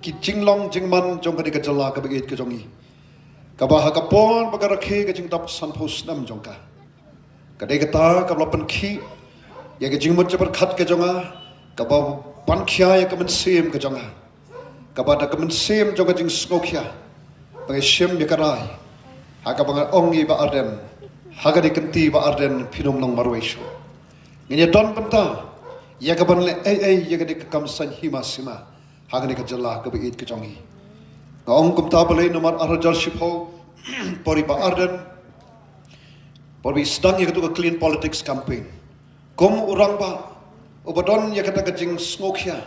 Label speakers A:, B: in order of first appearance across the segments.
A: ki jinglong jingman jong ka jala ka begit ka jongi ka ba ka pon ba ka rakhe ka jing dap san phos nam jong ka dei ka ta ka lapan khi ya ka jingmut jabar khat ka jonga ka ba pan khia ya ka men sem ka jonga ka ba da ka men sem jong ka jing snokhia ba shem ya ka rai ha ka ba ongi ba arden ha ka dikanti ba arden phinom long marwesho ngene don panta ya ka ban le ai ya ka dik kam san hima sima hagani ka jalla ka beit ka jongi ngong kum ta balai nomor arajar shipho pori ba arden pori sedang ya ka clean politics campaign kom urang ba obadon ya ka jing smokia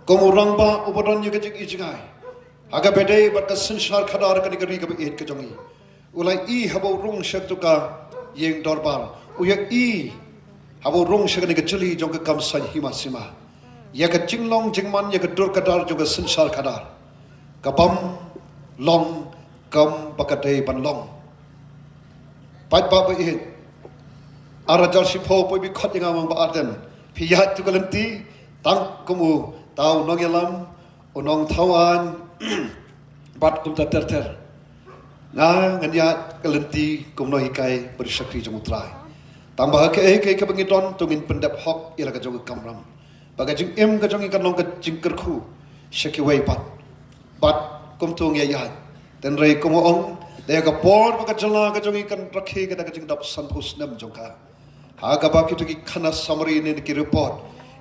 A: kom urang ba obadon ya ka jing ijgai haga bede bat ka sanshar khadar ka ri ka beit ka jongi ulai i habo rung shak tu ka yeng dorbar uya i habo rung shak ni ka chili jong ka kam san hima sima ya ka jinglong jingman ya ka dur kadar juga sensar kadar kapam long kam bakadei ban long pat ba it arajar shipho poi bi khot nga mang ba arden phiyat tu kalanti tang kumu tau nong yalam onong thawan bat kum ta ter na nganya kalanti kum no hikai bersakri jong utrai tambah ke ka bangidon tungin pendap hok ila ka jong kamram baga jing em ka jong ikan long ka jing kerku shaki wei bat kum tung ya ya ten rei kum ong de ka por baga jala ka jong ikan rakhe ka jing dap san phus nam jong ka ha ka ba ki tu ki khana summary ne ki report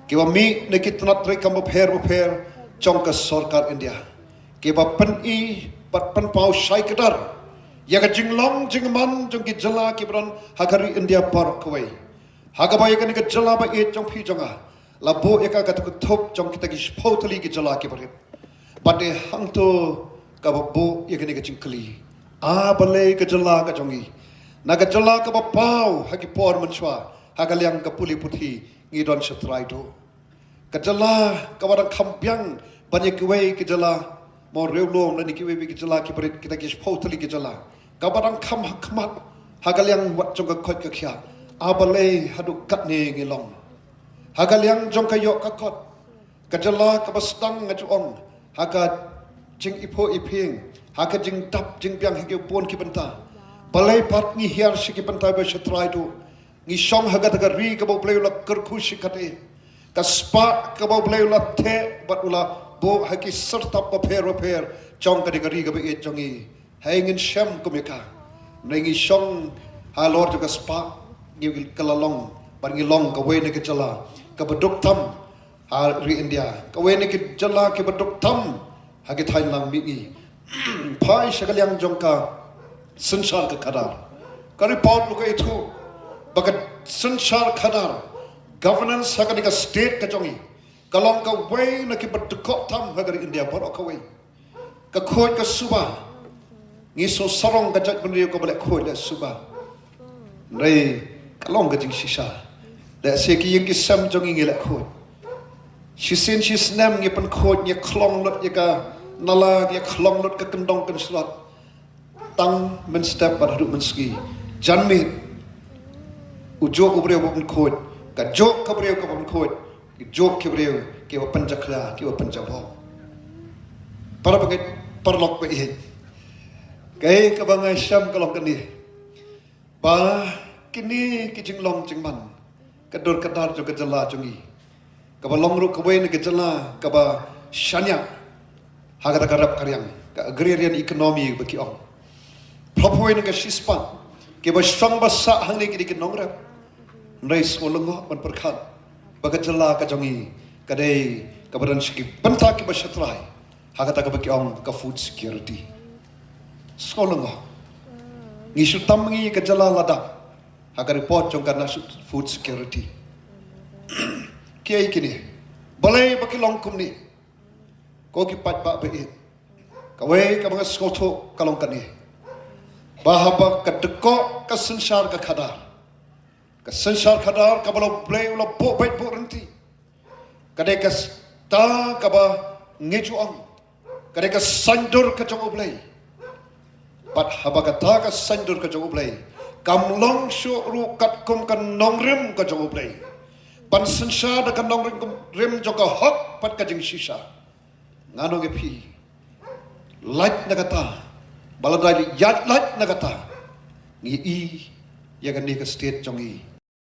A: ki wa mi ne ki tnat rei kam pher jong ka sarkar india ki ba pan i pat pan pau shai kadar ya ka jing long jing man jong ki jala ki bran hakari india par kwei ha ka ba ya ka jala ba e jong phi jonga labo eka ka tu thop jong kita ki photali ki jala ki bare bade hang to ka bo ye ka chingkli a bale ka jala ka jongi na ka jala ka ba pau ha ki por manchwa ha ka liang ka puli puthi ngi don shatrai do ka jala ka warang khambyang banye ki wei ki jala mo rewlom na ni ki wei ki jala ki bare kita ki photali ki jala ka warang kham khmat ha ka liang wat jong ka khot ka khya a bale hadu kat ne ngi long hagaliang jong kayo kakot kajala kabastang ngajuong haga jing ipo iping haga jing tap jing piang hige pon ki banta balai pat ni hiar shiki banta be shatrai do ni shong haga daga ri ka bo play la kerku shikate ka spa ka bo play la the bat ula bo haki serta pa per jong ka daga ri ka be e jongi hangin sham kumika nengi shong ha lord ka spa ni kalalong par ngi long ka we ne ka chala ka baduk tam ha ri india ka we ne ki jala ki baduk tam ha ki thain lang mi ni phai shagalyang jong ka sansar ka khadar ka report lu ka ithu bakat sansar khadar governance ha ka state ka jongi ka long ka we ne ki baduk tam ha ka ri india par ka we ka khoj ka suba ngi so sarong ka jat bunri ko bale khoj le suba nei ka long ka jing shisha da se ki yeng ki sam jong ngi la khoj shi sin shi snam ngi pan khoj ngi khlong lot ya ka nala ngi khlong lot ka kendong kan slot tang men step bar du men ski janmi ujo ko breu ban khoj ka jok ka breu ka ban khoj ki jok ki breu ki wa panjakla ki wa panjabo para bagai parlok pe he kai ka bangai sam ka long kan ni ba kini ki jinglong jingman kador kadar jo kejala jongi ka balong ru kawai ne kejala ka ba shanya haga ta karap karyang ka agrarian economy baki ong propoi ne ka shispa ke ba shang ba sa hang ne ki nong rap rais molongo ban perkhat ba kejala ka jongi ka dei ka badan shiki banta ki ba shatrai haga ta ka baki ong ka food security skolongo ngishu tam ngi kejala lada agar report jong karena food security kiai kini balai baki long kum ni ko ki pat ba be kawe ka bang skoto kalong kani bahaba ka deko ka sansar ka khadar ka balo play ulo bo bait bo renti ka de ka ta ka ba ngejuang ka de ka sandur ka jong play pat haba ka ta ka sandur ka jong play kam long shu ru kat kum kan nong rim ka jong play pan sansar da kan nong rim jong ka hok pat ka jing shisha ngano ge phi light nagata baladai yat light nagata ni i ya kan ni ka state jongi